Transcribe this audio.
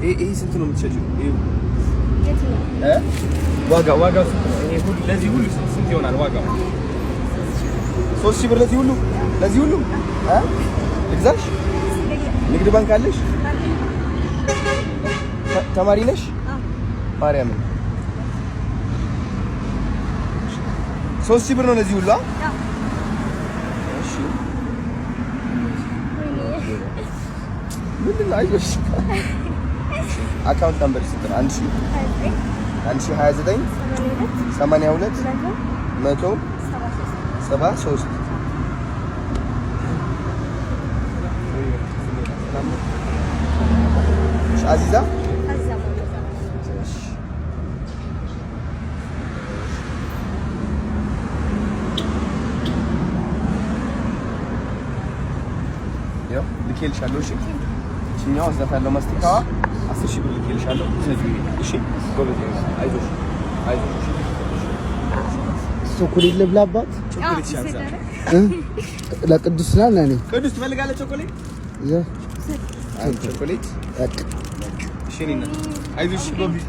ይሄ ስንት ነው የምትሸጪው? ዋጋው ስንት ነው? ይሄ ሁሉ ለዚህ ሁሉ ስንት ይሆናል ዋጋው? 3000 ብር ለዚህ ሁሉ ልግዛሽ? ንግድ ባንክ አለሽ? ተማሪ ነሽ? ማርያም 3000 ብር ነው ለዚህ ሁሉ? እሺ ምንድን ነው? አይዞሽ አካውንት ነምበር ስንት ነው? 1029 82 173 አዚዛ ያው ልኬልሻለሁ። እሺ እኛው እዛ ያለው ማስቲካዋ 10000 ብር ልኬልሻለሁ። እሺ ጎበዝ አይዞሽ ቾኮሌት ልብላባት። ቾኮሌት ሻንሳ ለቅዱስ ነው ለኔ ቅዱስ ትፈልጋለህ ቾኮሌት? ቾኮሌት እሺ ነኝ አይዞሽ ጎበዝ